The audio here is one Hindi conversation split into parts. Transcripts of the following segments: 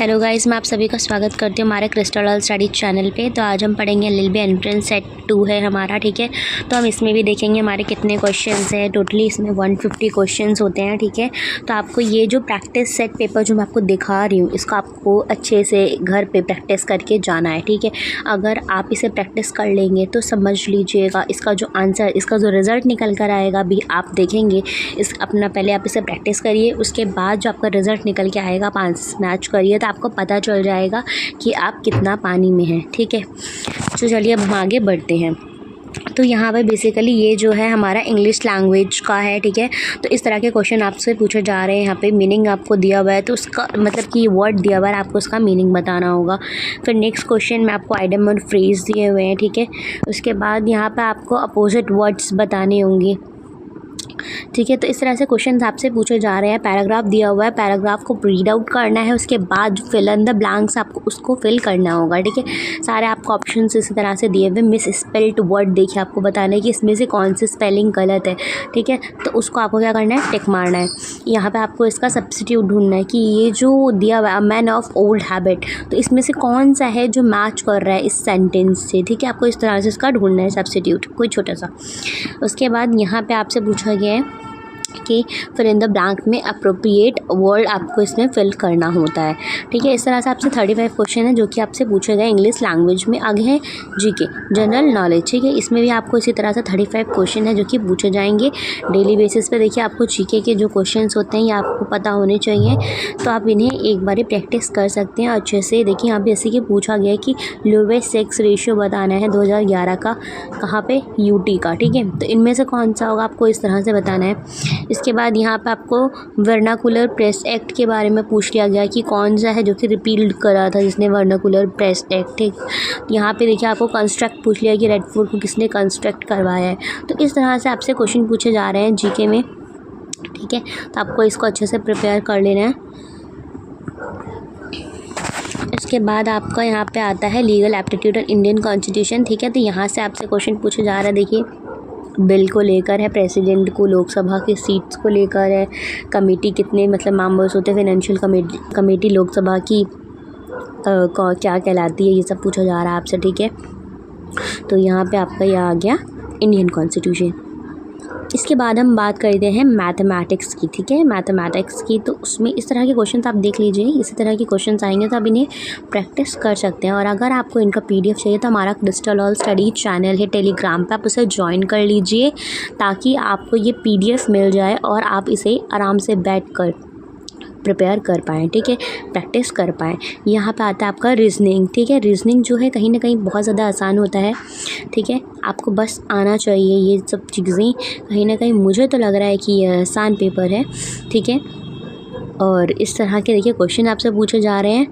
हेलो गाइस, मैं आप सभी का स्वागत करती हूँ हमारे क्रिस्टल ऑल स्टडी चैनल पे। तो आज हम पढ़ेंगे एलएलबी एंट्रेंस सेट 2 है हमारा, ठीक है। तो हम इसमें भी देखेंगे हमारे कितने क्वेश्चंस हैं। टोटली इसमें 150 क्वेश्चंस होते हैं, ठीक है। तो आपको ये जो प्रैक्टिस सेट पेपर जो मैं आपको दिखा रही हूँ, इसका आपको अच्छे से घर पे प्रैक्टिस करके जाना है, ठीक है। अगर आप इसे प्रैक्टिस कर लेंगे तो समझ लीजिएगा इसका जो आंसर, इसका जो रिज़ल्ट निकल कर आएगा भी आप देखेंगे। इस अपना पहले आप इसे प्रैक्टिस करिए, उसके बाद जो आपका रिज़ल्ट निकल के आएगा आप आंसर मैच करिए तो आपको पता चल जाएगा कि आप कितना पानी में हैं, ठीक है। तो चलिए अब हम आगे बढ़ते हैं। तो यहाँ पर बेसिकली ये जो है हमारा इंग्लिश लैंग्वेज का है, ठीक है। तो इस तरह के क्वेश्चन आपसे पूछे जा रहे हैं। यहाँ पे मीनिंग आपको दिया हुआ है, तो उसका मतलब कि वर्ड दिया हुआ है, आपको उसका मीनिंग बताना होगा। फिर नेक्स्ट क्वेश्चन में आपको आइडम और फ्रेज दिए हुए हैं, ठीक है। उसके बाद यहाँ पर आपको अपोजिट वर्ड्स बताने होंगे, ठीक है। तो इस तरह से क्वेश्चन आपसे पूछे जा रहे हैं। पैराग्राफ दिया हुआ है, पैराग्राफ को रीड आउट करना है, उसके बाद फिल इन द ब्लैंक्स आपको उसको फिल करना होगा, ठीक है। सारे आपको ऑप्शंस इसी तरह से दिए हुए। मिस स्पेल्ड वर्ड देखिए, आपको बताना है कि इसमें से कौन सी स्पेलिंग गलत है, ठीक है। तो उसको आपको क्या करना है, टिक मारना है। यहाँ पे आपको इसका सब्स्टिट्यूट ढूंढना है कि ये जो दिया हुआ है मैन ऑफ ओल्ड हैबिट, तो इसमें से कौन सा है जो मैच कर रहा है इस सेंटेंस से, ठीक है। आपको इस तरह से इसका ढूंढना है सब्स्टिट्यूट, कोई छोटा सा। उसके बाद यहाँ पे आपसे पूछा गया है कि फिर इन द ब्लैंक में अप्रोप्रिएट वर्ड आपको इसमें फिल करना होता है, ठीक है। इस तरह से आपसे 35 क्वेश्चन है जो कि आपसे पूछे गए इंग्लिश लैंग्वेज में। आगे है जीके, जनरल नॉलेज, ठीक है। इसमें भी आपको इसी तरह से 35 क्वेश्चन है जो कि पूछे जाएंगे डेली बेसिस पे। देखिए आपको जीके के जो क्वेश्चंस होते हैं ये आपको पता होने चाहिए, तो आप इन्हें एक बार प्रैक्टिस कर सकते हैं अच्छे से। देखिए यहाँ पे जैसे कि पूछा गया है कि लोवेस्ट सेक्स रेशियो बताना है 2011 का, कहाँ पे, यूटी का, ठीक है। तो इनमें से कौन सा होगा आपको इस तरह से बताना है। इसके बाद यहाँ पे आपको वर्नाकुलर प्रेस एक्ट के बारे में पूछ लिया गया कि कौन सा है जो कि रिपील करा था जिसने वर्नाकुलर प्रेस एक्ट, ठीक। यहाँ पे देखिए आपको कंस्ट्रक्ट पूछ लिया कि रेड फोर्ट को किसने कंस्ट्रक्ट करवाया है। तो इस तरह से आपसे क्वेश्चन पूछे जा रहे हैं जीके में, ठीक है। तो आपको इसको अच्छे से प्रिपेयर कर लेना है। इसके बाद आपका यहाँ पे आता है लीगल एप्टीट्यूड और इंडियन कॉन्स्टिट्यूशन, ठीक है। तो यहाँ से आपसे क्वेश्चन पूछे जा रहा है, देखिए बिल को लेकर है, प्रेसिडेंट को, लोकसभा की सीट्स को लेकर है, कमेटी कितने मतलब मेंबर्स होते हैं, फाइनेंशियल कमेटी लोकसभा की क्या कहलाती है, ये सब पूछा जा रहा है आपसे, ठीक है। तो यहाँ पे आपका यह आ गया इंडियन कॉन्स्टिट्यूशन। इसके बाद हम बात करते हैं मैथमेटिक्स की, ठीक है। मैथमेटिक्स की तो उसमें इस तरह के क्वेश्चन आप देख लीजिए, इसी तरह के क्वेश्चन आएंगे तो आप इन्हें प्रैक्टिस कर सकते हैं। और अगर आपको इनका पीडीएफ चाहिए तो हमारा क्रिस्टल ऑल स्टडी चैनल है टेलीग्राम पे, आप उसे ज्वाइन कर लीजिए ताकि आपको ये पीडीएफ मिल जाए और आप इसे आराम से बैठ कर प्रिपेयर कर पाएँ, ठीक है, प्रैक्टिस कर पाएँ। यहाँ पे आता है आपका रीजनिंग, ठीक है। रीजनिंग जो है कहीं ना कहीं बहुत ज़्यादा आसान होता है, ठीक है। आपको बस आना चाहिए ये सब चीज़ें। कहीं ना कहीं मुझे तो लग रहा है कि यह आसान पेपर है, ठीक है। और इस तरह के देखिए क्वेश्चन आपसे पूछे जा रहे हैं।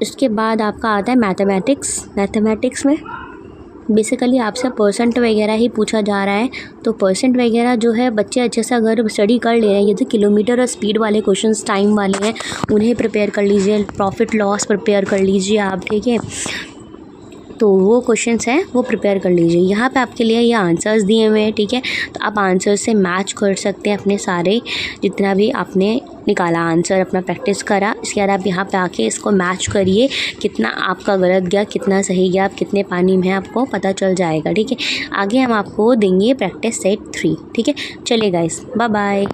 इसके बाद आपका आता है मैथमेटिक्स। मैथमेटिक्स में बेसिकली आपसे परसेंट वगैरह ही पूछा जा रहा है। तो परसेंट वगैरह जो है बच्चे अच्छे से अगर स्टडी कर ले रहे हैं, ये तो किलोमीटर और स्पीड वाले क्वेश्चंस टाइम वाले हैं, उन्हें प्रिपेयर कर लीजिए। प्रॉफिट लॉस प्रिपेयर कर लीजिए आप, ठीक है। तो वो क्वेश्चंस हैं वो प्रिपेयर कर लीजिए। यहाँ पे आपके लिए ये आंसर्स दिए हुए हैं, ठीक है। तो आप आंसर से मैच कर सकते हैं अपने सारे जितना भी आपने निकाला आंसर, अपना प्रैक्टिस करा। इसके बाद आप यहाँ पे आके इसको मैच करिए, कितना आपका गलत गया, कितना सही गया, आप कितने पानी में आपको पता चल जाएगा, ठीक है। आगे हम आपको देंगे प्रैक्टिस सेट 3, ठीक है। चलिए गाइस, बाय बाय।